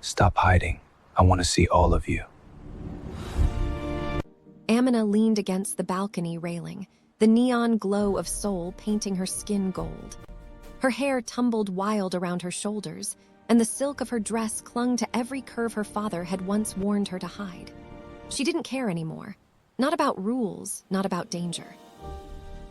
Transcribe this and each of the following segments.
Stop hiding. I want to see all of you. Amina leaned against the balcony railing, the neon glow of Seoul painting her skin gold. Her hair tumbled wild around her shoulders, and the silk of her dress clung to every curve her father had once warned her to hide. She didn't care anymore. Not about rules, not about danger.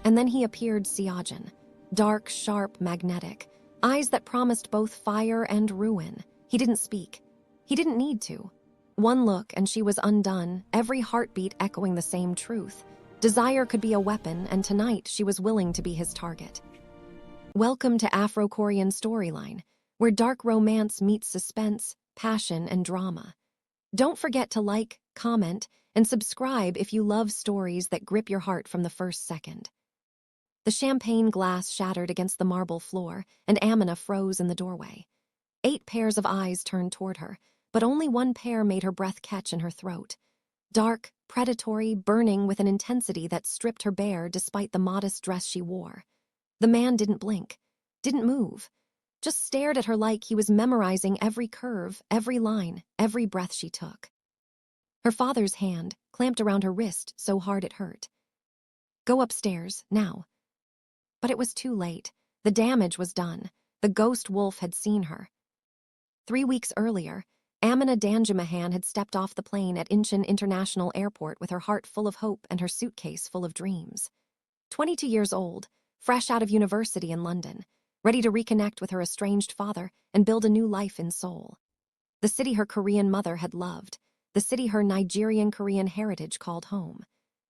And then he appeared, Seojin. Dark, sharp, magnetic. Eyes that promised both fire and ruin. He didn't speak. He didn't need to. One look and she was undone, every heartbeat echoing the same truth. Desire could be a weapon, and tonight she was willing to be his target. Welcome to Afro Korean storyline, where dark romance meets suspense, passion, and drama. Don't forget to like, comment, and subscribe if you love stories that grip your heart from the first second. The champagne glass shattered against the marble floor, and Amina froze in the doorway. 8 pairs of eyes turned toward her, but only one pair made her breath catch in her throat. Dark, predatory, burning with an intensity that stripped her bare despite the modest dress she wore. The man didn't blink, didn't move, just stared at her like he was memorizing every curve, every line, every breath she took. Her father's hand clamped around her wrist so hard it hurt. Go upstairs, now. But it was too late. The damage was done. The ghost wolf had seen her. 3 weeks earlier, Amina Danjamahan had stepped off the plane at Incheon International Airport with her heart full of hope and her suitcase full of dreams. 22 years old, fresh out of university in London, ready to reconnect with her estranged father and build a new life in Seoul. The city her Korean mother had loved, the city her Nigerian Korean heritage called home.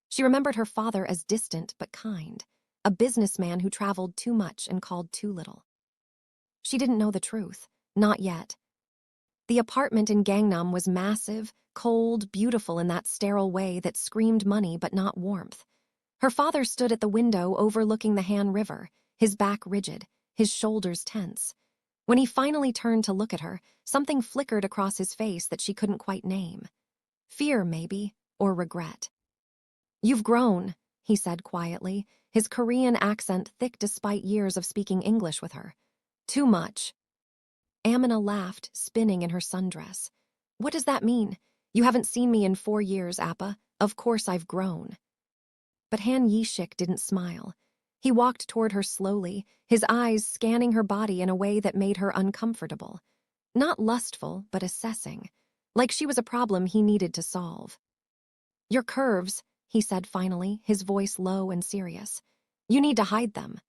She remembered her father as distant but kind, a businessman who traveled too much and called too little. She didn't know the truth, not yet. The apartment in Gangnam was massive, cold, beautiful in that sterile way that screamed money but not warmth. Her father stood at the window overlooking the Han River, his back rigid, his shoulders tense. When he finally turned to look at her, something flickered across his face that she couldn't quite name. Fear, maybe, or regret. "You've grown," he said quietly, his Korean accent thick despite years of speaking English with her. "Too much." Amina laughed, spinning in her sundress. "What does that mean? You haven't seen me in 4 years, Appa. Of course I've grown." But Han Yishik didn't smile. He walked toward her slowly, his eyes scanning her body in a way that made her uncomfortable. Not lustful, but assessing, like she was a problem he needed to solve. "Your curves," he said finally, his voice low and serious. "You need to hide them."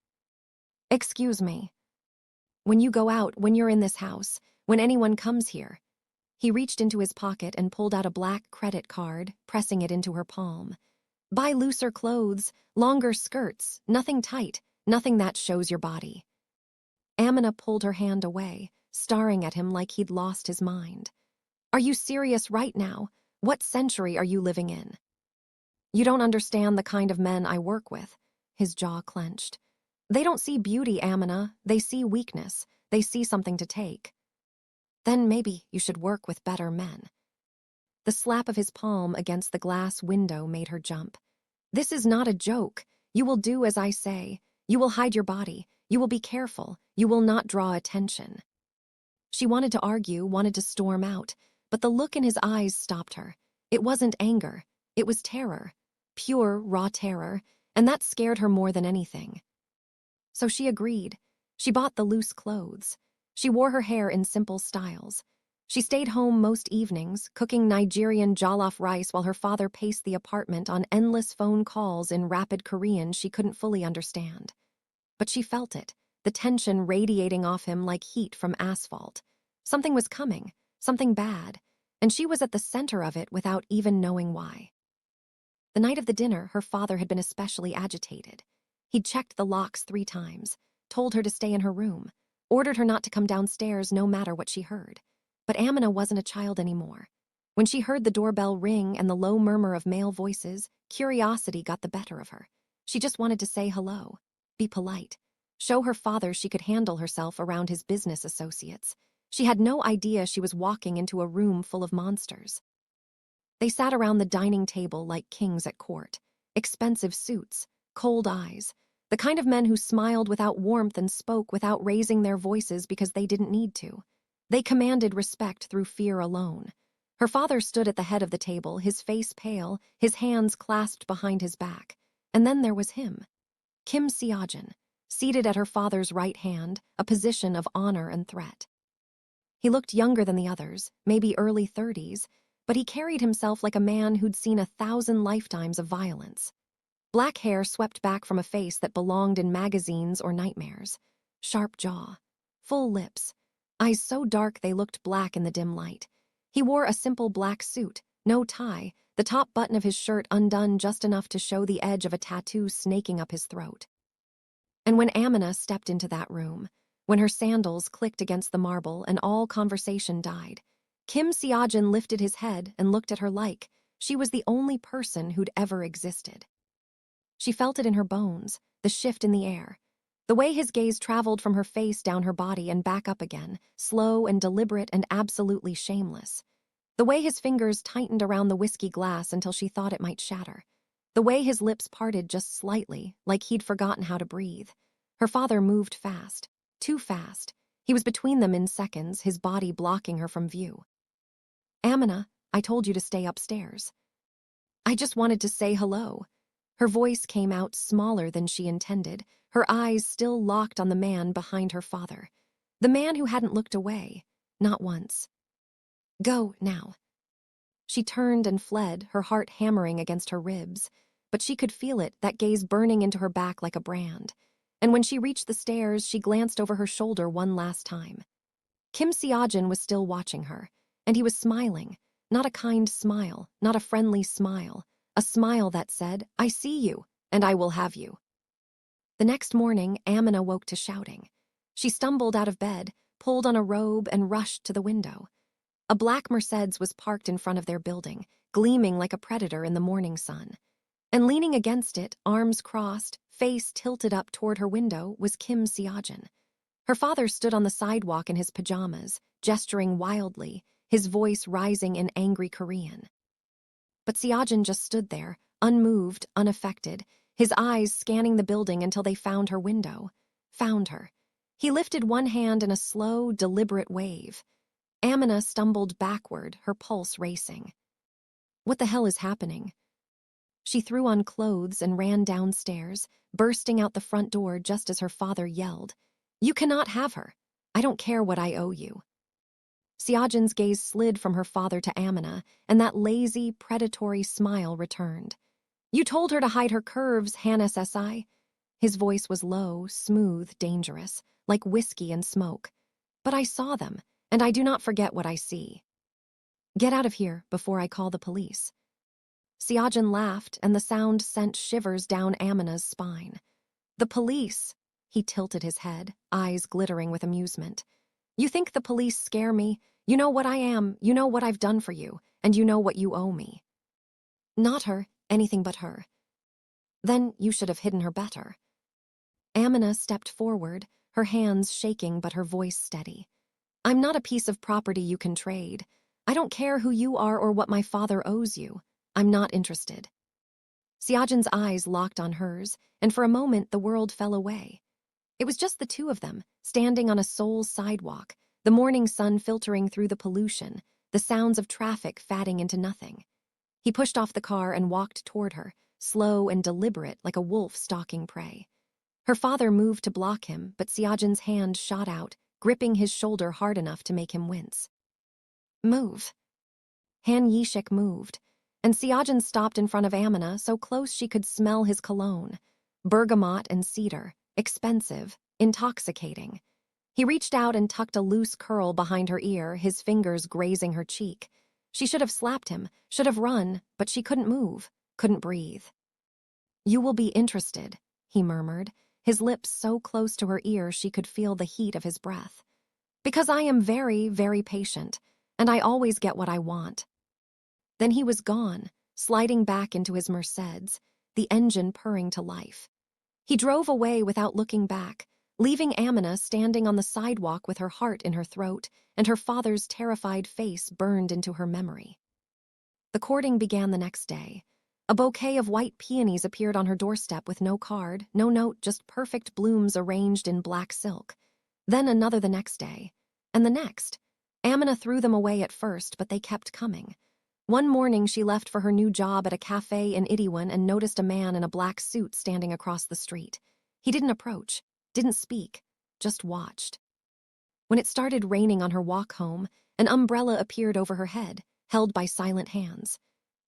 "Excuse me." "When you go out, when you're in this house, when anyone comes here." He reached into his pocket and pulled out a black credit card, pressing it into her palm. "Buy looser clothes, longer skirts, nothing tight, nothing that shows your body." Amina pulled her hand away, staring at him like he'd lost his mind. "Are you serious right now? What century are you living in?" "You don't understand the kind of men I work with." His jaw clenched. "They don't see beauty, Amina. They see weakness. They see something to take." "Then maybe you should work with better men." The slap of his palm against the glass window made her jump. "This is not a joke. You will do as I say. You will hide your body. You will be careful. You will not draw attention." She wanted to argue, wanted to storm out, but the look in his eyes stopped her. It wasn't anger. It was terror. Pure, raw terror, and that scared her more than anything. So she agreed. She bought the loose clothes. She wore her hair in simple styles. She stayed home most evenings, cooking Nigerian jollof rice while her father paced the apartment on endless phone calls in rapid Korean she couldn't fully understand. But she felt it, the tension radiating off him like heat from asphalt. Something was coming, something bad, and she was at the center of it without even knowing why. The night of the dinner, her father had been especially agitated. He'd checked the locks 3 times, told her to stay in her room, ordered her not to come downstairs no matter what she heard. But Amina wasn't a child anymore. When she heard the doorbell ring and the low murmur of male voices, curiosity got the better of her. She just wanted to say hello, be polite, show her father she could handle herself around his business associates. She had no idea she was walking into a room full of monsters. They sat around the dining table like kings at court. Expensive suits, cold eyes, the kind of men who smiled without warmth and spoke without raising their voices because they didn't need to. They commanded respect through fear alone. Her father stood at the head of the table, his face pale, his hands clasped behind his back. And then there was him, Kim Seojin, seated at her father's right hand, a position of honor and threat. He looked younger than the others, maybe early 30s, but he carried himself like a man who'd seen 1,000 lifetimes of violence. Black hair swept back from a face that belonged in magazines or nightmares. Sharp jaw, full lips, eyes so dark they looked black in the dim light. He wore a simple black suit, no tie, the top button of his shirt undone just enough to show the edge of a tattoo snaking up his throat. And when Amina stepped into that room, when her sandals clicked against the marble and all conversation died, Kim Seojin lifted his head and looked at her like she was the only person who'd ever existed. She felt it in her bones, the shift in the air, the way his gaze traveled from her face down her body and back up again, slow and deliberate and absolutely shameless. The way his fingers tightened around the whiskey glass until she thought it might shatter. The way his lips parted just slightly, like he'd forgotten how to breathe. Her father moved fast, too fast. He was between them in seconds, his body blocking her from view. "Amina, I told you to stay upstairs." "I just wanted to say hello." Her voice came out smaller than she intended, her eyes still locked on the man behind her father. The man who hadn't looked away, not once. "Go, now." She turned and fled, her heart hammering against her ribs. But she could feel it, that gaze burning into her back like a brand. And when she reached the stairs, she glanced over her shoulder one last time. Kim Seojin was still watching her, and he was smiling. Not a kind smile, not a friendly smile. A smile that said, "I see you, and I will have you." The next morning, Amina woke to shouting. She stumbled out of bed, pulled on a robe, and rushed to the window. A black Mercedes was parked in front of their building, gleaming like a predator in the morning sun. And leaning against it, arms crossed, face tilted up toward her window, was Kim Seojin. Her father stood on the sidewalk in his pajamas, gesturing wildly, his voice rising in angry Korean. But Seojin just stood there, unmoved, unaffected, his eyes scanning the building until they found her window. Found her. He lifted one hand in a slow, deliberate wave. Amina stumbled backward, her pulse racing. What the hell is happening? She threw on clothes and ran downstairs, bursting out the front door just as her father yelled, "You cannot have her. I don't care what I owe you." Seojin's gaze slid from her father to Amina, and that lazy, predatory smile returned. "You told her to hide her curves, Hannes S.I." His voice was low, smooth, dangerous, like whiskey and smoke. "But I saw them, and I do not forget what I see. Get out of here before I call the police." Seojin laughed, and the sound sent shivers down Amina's spine. "The police?" He tilted his head, eyes glittering with amusement. "You think the police scare me? You know what I am, you know what I've done for you, and you know what you owe me." "Not her, anything but her." "Then you should have hidden her better." Amina stepped forward, her hands shaking but her voice steady. "I'm not a piece of property you can trade. I don't care who you are or what my father owes you. I'm not interested." Seojin's eyes locked on hers, and for a moment the world fell away. It was just the two of them, standing on a Seoul sidewalk, the morning sun filtering through the pollution, the sounds of traffic fatting into nothing. He pushed off the car and walked toward her, slow and deliberate like a wolf stalking prey. Her father moved to block him, but Seojin's hand shot out, gripping his shoulder hard enough to make him wince. "Move." Han Yishik moved, and Seojin stopped in front of Amina so close she could smell his cologne. Bergamot and cedar, expensive, intoxicating. He reached out and tucked a loose curl behind her ear, his fingers grazing her cheek. She should have slapped him, should have run, but she couldn't move, couldn't breathe. "You will be interested," he murmured, his lips so close to her ear she could feel the heat of his breath. "Because I am very, very patient, and I always get what I want." Then he was gone, sliding back into his Mercedes, the engine purring to life. He drove away without looking back, leaving Amina standing on the sidewalk with her heart in her throat and her father's terrified face burned into her memory. The courting began the next day. A bouquet of white peonies appeared on her doorstep with no card, no note, just perfect blooms arranged in black silk. Then another the next day, and the next. Amina threw them away at first, but they kept coming. One morning, she left for her new job at a cafe in Itaewon and noticed a man in a black suit standing across the street. He didn't approach, didn't speak, just watched. When it started raining on her walk home, an umbrella appeared over her head, held by silent hands.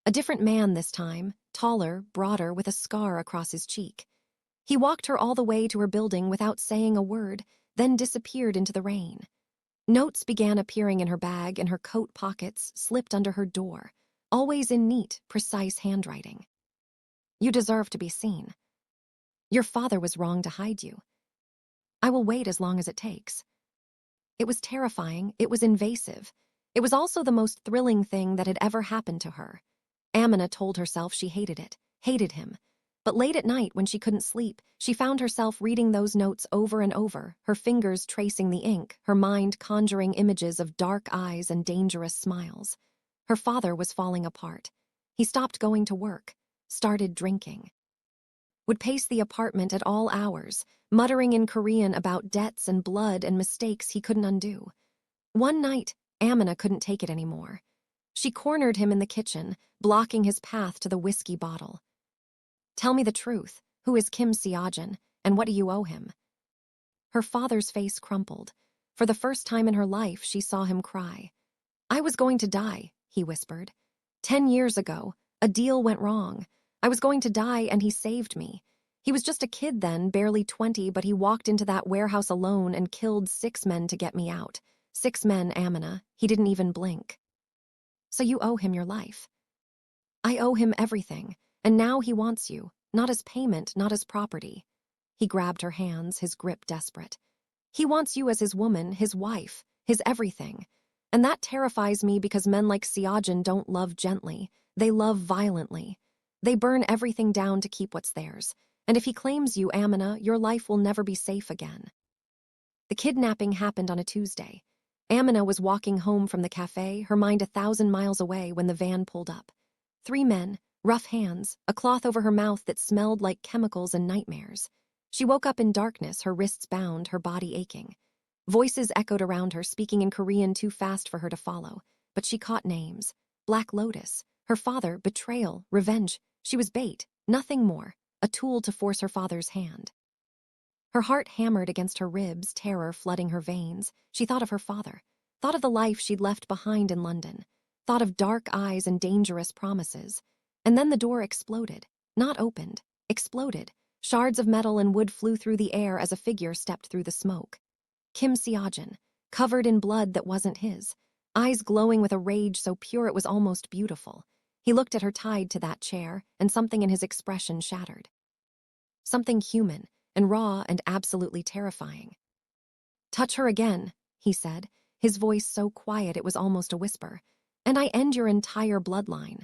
A different man this time, taller, broader, with a scar across his cheek. He walked her all the way to her building without saying a word, then disappeared into the rain. Notes began appearing in her bag, and her coat pockets slipped under her door, always in neat, precise handwriting. You deserve to be seen. Your father was wrong to hide you. I will wait as long as it takes. It was terrifying, it was invasive. It was also the most thrilling thing that had ever happened to her. Amina told herself she hated it, hated him. But late at night, when she couldn't sleep, she found herself reading those notes over and over, her fingers tracing the ink, her mind conjuring images of dark eyes and dangerous smiles. Her father was falling apart. He stopped going to work, started drinking. Would pace the apartment at all hours, muttering in Korean about debts and blood and mistakes he couldn't undo. One night, Amina couldn't take it anymore. She cornered him in the kitchen, blocking his path to the whiskey bottle. Tell me the truth. Who is Kim Seojin, and what do you owe him? Her father's face crumpled. For the first time in her life, she saw him cry. I was going to die, he whispered. 10 years ago, a deal went wrong. I was going to die, and he saved me. He was just a kid then, barely 20, but he walked into that warehouse alone and killed 6 men to get me out. 6 men, Amina. He didn't even blink. So you owe him your life. I owe him everything. And now he wants you, not as payment, not as property. He grabbed her hands, his grip desperate. He wants you as his woman, his wife, his everything. And that terrifies me because men like Seojin don't love gently. They love violently. They burn everything down to keep what's theirs. And if he claims you, Amina, your life will never be safe again. The kidnapping happened on a Tuesday. Amina was walking home from the cafe, her mind 1,000 miles away, when the van pulled up. 3 men, rough hands, a cloth over her mouth that smelled like chemicals and nightmares. She woke up in darkness, her wrists bound, her body aching. Voices echoed around her, speaking in Korean too fast for her to follow. But she caught names. Black Lotus, her father, betrayal, revenge. She was bait, nothing more, a tool to force her father's hand. Her heart hammered against her ribs, terror flooding her veins. She thought of her father, thought of the life she'd left behind in London, thought of dark eyes and dangerous promises. And then the door exploded. Not opened. Exploded. Shards of metal and wood flew through the air as a figure stepped through the smoke. Kim Seojin, covered in blood that wasn't his, eyes glowing with a rage so pure it was almost beautiful. He looked at her tied to that chair, and something in his expression shattered. Something human and raw and absolutely terrifying. Touch her again, he said, his voice so quiet it was almost a whisper, and I end your entire bloodline.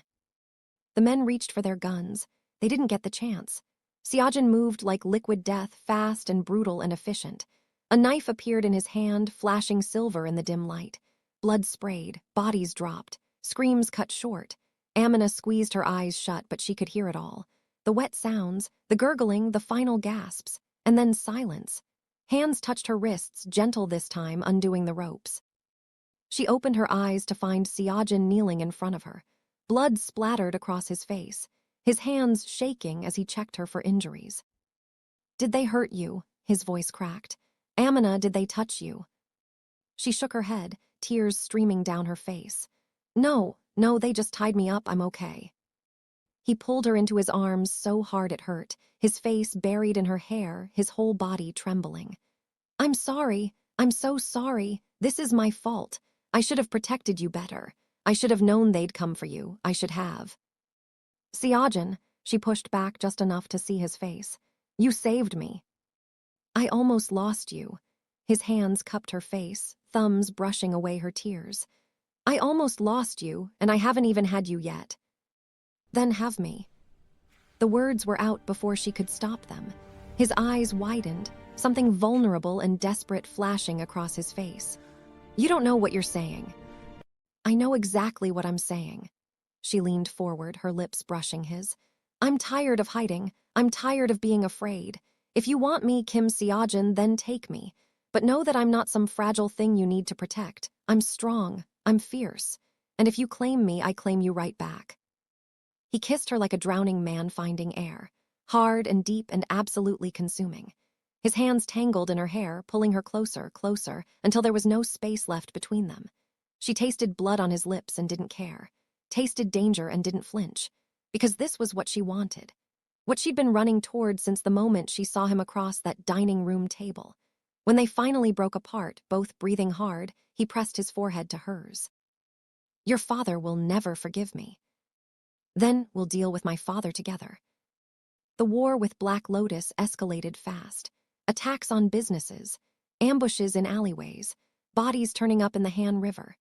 The men reached for their guns. They didn't get the chance. Seojin moved like liquid death, fast and brutal and efficient. A knife appeared in his hand, flashing silver in the dim light. Blood sprayed, bodies dropped, screams cut short. Amina squeezed her eyes shut, but she could hear it all. The wet sounds, the gurgling, the final gasps, and then silence. Hands touched her wrists, gentle this time, undoing the ropes. She opened her eyes to find Seojin kneeling in front of her. Blood splattered across his face, his hands shaking as he checked her for injuries. Did they hurt you? His voice cracked. Amina, did they touch you? She shook her head, tears streaming down her face. No, they just tied me up, I'm okay. He pulled her into his arms so hard it hurt, his face buried in her hair, his whole body trembling. I'm sorry, I'm so sorry, this is my fault. I should have protected you better. I should have known they'd come for you. I should have. Seojin, she pushed back just enough to see his face. You saved me. I almost lost you. His hands cupped her face, thumbs brushing away her tears. I almost lost you, and I haven't even had you yet. Then have me. The words were out before she could stop them. His eyes widened, something vulnerable and desperate flashing across his face. You don't know what you're saying. I know exactly what I'm saying. She leaned forward, her lips brushing his. I'm tired of hiding. I'm tired of being afraid. If you want me, Kim Seojin, then take me. But know that I'm not some fragile thing you need to protect. I'm strong. I'm fierce. And if you claim me, I claim you right back." He kissed her like a drowning man finding air, hard and deep and absolutely consuming. His hands tangled in her hair, pulling her closer, closer, until there was no space left between them. She tasted blood on his lips and didn't care, tasted danger and didn't flinch, because this was what she wanted, what she'd been running toward since the moment she saw him across that dining room table. When they finally broke apart, both breathing hard, he pressed his forehead to hers. "Your father will never forgive me. Then we'll deal with my father together." The war with Black Lotus escalated fast. Attacks on businesses, ambushes in alleyways, bodies turning up in the Han River.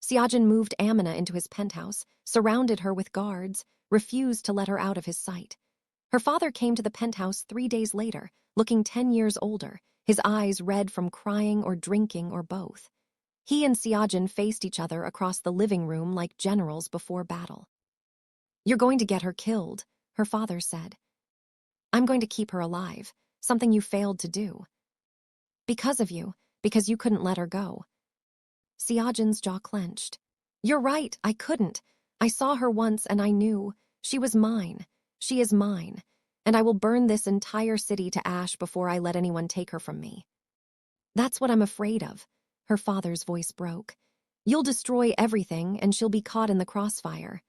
Seojin moved Amina into his penthouse, surrounded her with guards, refused to let her out of his sight. Her father came to the penthouse 3 days later, looking 10 years older, his eyes red from crying or drinking or both. He and Seojin faced each other across the living room like generals before battle. "You're going to get her killed," her father said. "I'm going to keep her alive, something you failed to do. Because of you, because you couldn't let her go." Seojin's jaw clenched. "You're right, I couldn't. I saw her once and I knew. She was mine. She is mine. And I will burn this entire city to ash before I let anyone take her from me." "That's what I'm afraid of," her father's voice broke. "You'll destroy everything and she'll be caught in the crossfire."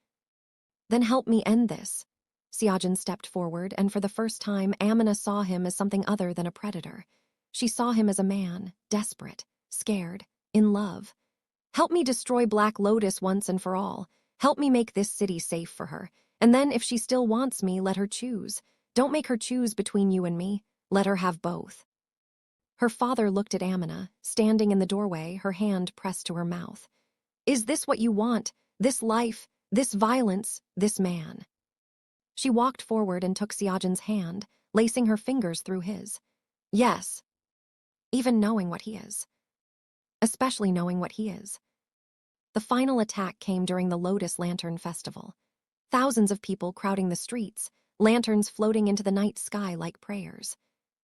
"Then help me end this." Seojin stepped forward, and for the first time, Amina saw him as something other than a predator. She saw him as a man, desperate, scared, in love. "Help me destroy Black Lotus once and for all. Help me make this city safe for her. And then if she still wants me, let her choose. Don't make her choose between you and me. Let her have both." Her father looked at Amina, standing in the doorway, her hand pressed to her mouth. "Is this what you want? This life? This violence? This man?" She walked forward and took Seojin's hand, lacing her fingers through his. "Yes." Even knowing what he is. Especially knowing what he is. The final attack came during the Lotus Lantern Festival. Thousands of people crowding the streets, lanterns floating into the night sky like prayers.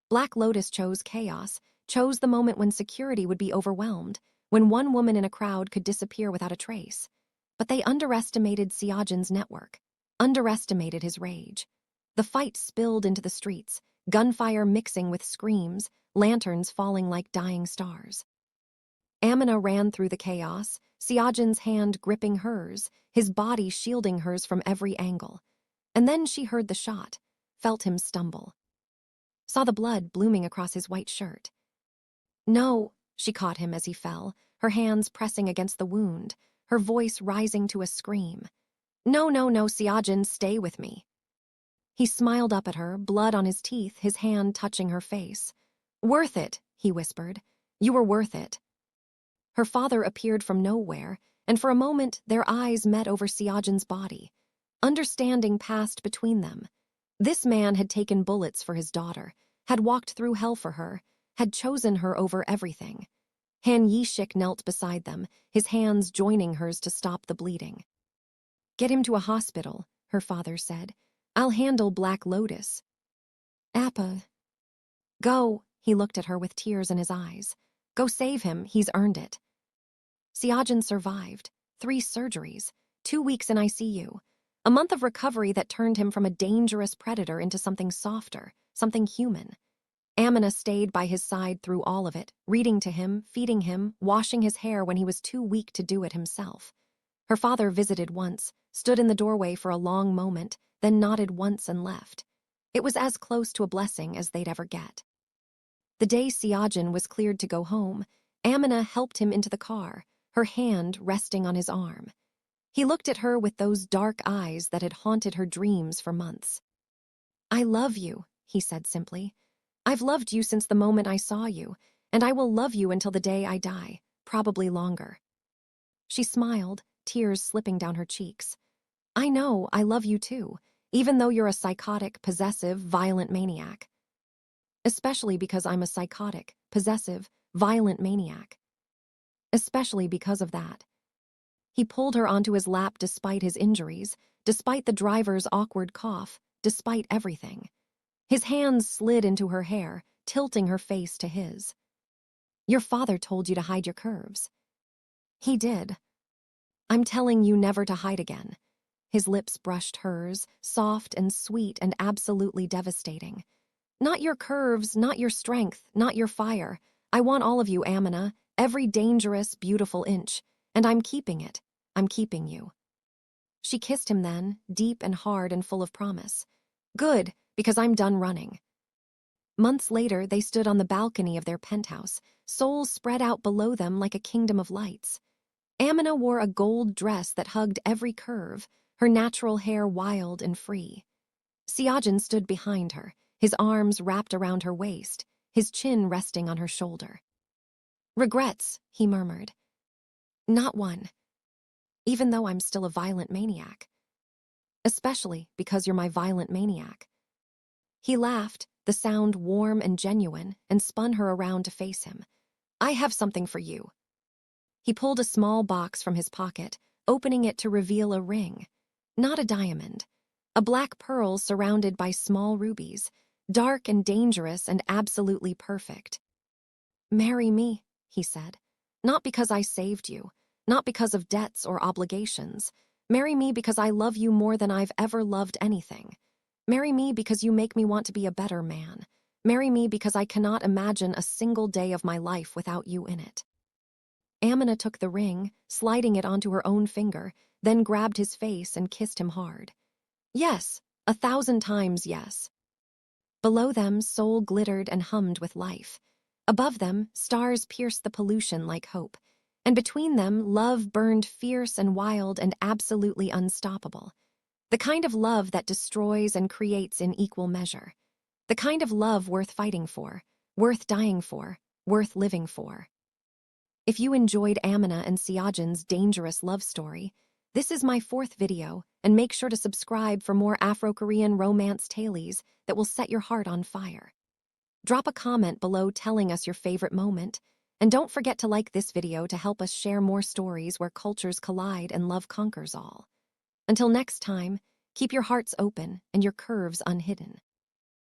Black Lotus chose chaos, chose the moment when security would be overwhelmed, when one woman in a crowd could disappear without a trace. But they underestimated Seojin's network, underestimated his rage. The fight spilled into the streets, gunfire mixing with screams, lanterns falling like dying stars. Amina ran through the chaos, Seojin's hand gripping hers, his body shielding hers from every angle. And then she heard the shot, felt him stumble. Saw the blood blooming across his white shirt. "No," she caught him as he fell, her hands pressing against the wound, her voice rising to a scream. "No, no, no, Seojin, stay with me." He smiled up at her, blood on his teeth, his hand touching her face. "Worth it," he whispered. "You were worth it." Her father appeared from nowhere, and for a moment their eyes met over Seojin's body. Understanding passed between them. This man had taken bullets for his daughter, had walked through hell for her, had chosen her over everything. Han Yishik knelt beside them, his hands joining hers to stop the bleeding. "Get him to a hospital," her father said. "I'll handle Black Lotus." "Appa." "Go," he looked at her with tears in his eyes. "Go save him, he's earned it." Seojin survived. 3 surgeries, 2 weeks in ICU. A month of recovery that turned him from a dangerous predator into something softer, something human. Amina stayed by his side through all of it, reading to him, feeding him, washing his hair when he was too weak to do it himself. Her father visited once, stood in the doorway for a long moment, then nodded once and left. It was as close to a blessing as they'd ever get. The day Seojin was cleared to go home, Amina helped him into the car, her hand resting on his arm. He looked at her with those dark eyes that had haunted her dreams for months. "I love you," he said simply. "I've loved you since the moment I saw you, and I will love you until the day I die, probably longer." She smiled, tears slipping down her cheeks. "I know, I love you too, even though you're a psychotic, possessive, violent maniac. Especially because I'm a psychotic, possessive, violent maniac. Especially because of that." He pulled her onto his lap despite his injuries, despite the driver's awkward cough, despite everything. His hands slid into her hair, tilting her face to his. Your father told you to hide your curves. He did. I'm telling you never to hide again. His lips brushed hers, soft and sweet and absolutely devastating. Not your curves, not your strength, not your fire. I want all of you, Amina, every dangerous, beautiful inch. And I'm keeping it. I'm keeping you. She kissed him then, deep and hard and full of promise. Good, because I'm done running. Months later, they stood on the balcony of their penthouse, Seoul spread out below them like a kingdom of lights. Amina wore a gold dress that hugged every curve, her natural hair wild and free. Seojin stood behind her, his arms wrapped around her waist, his chin resting on her shoulder. Regrets, he murmured. Not one. Even though I'm still a violent maniac. Especially because you're my violent maniac. He laughed, the sound warm and genuine, and spun her around to face him. I have something for you. He pulled a small box from his pocket, opening it to reveal a ring. Not a diamond. A black pearl surrounded by small rubies, dark and dangerous and absolutely perfect. Marry me, he said. Not because I saved you, not because of debts or obligations. Marry me because I love you more than I've ever loved anything. Marry me because you make me want to be a better man. Marry me because I cannot imagine a single day of my life without you in it. Amina took the ring, sliding it onto her own finger, then grabbed his face and kissed him hard. Yes, 1,000 times yes. Below them, Seoul glittered and hummed with life. Above them, stars pierced the pollution like hope. And between them, love burned fierce and wild and absolutely unstoppable. The kind of love that destroys and creates in equal measure. The kind of love worth fighting for, worth dying for, worth living for. If you enjoyed Amina and Seojin's dangerous love story, this is my 4th video, and make sure to subscribe for more Afro Korean romance tales that will set your heart on fire. Drop a comment below telling us your favorite moment, and don't forget to like this video to help us share more stories where cultures collide and love conquers all. Until next time, keep your hearts open and your curves unhidden.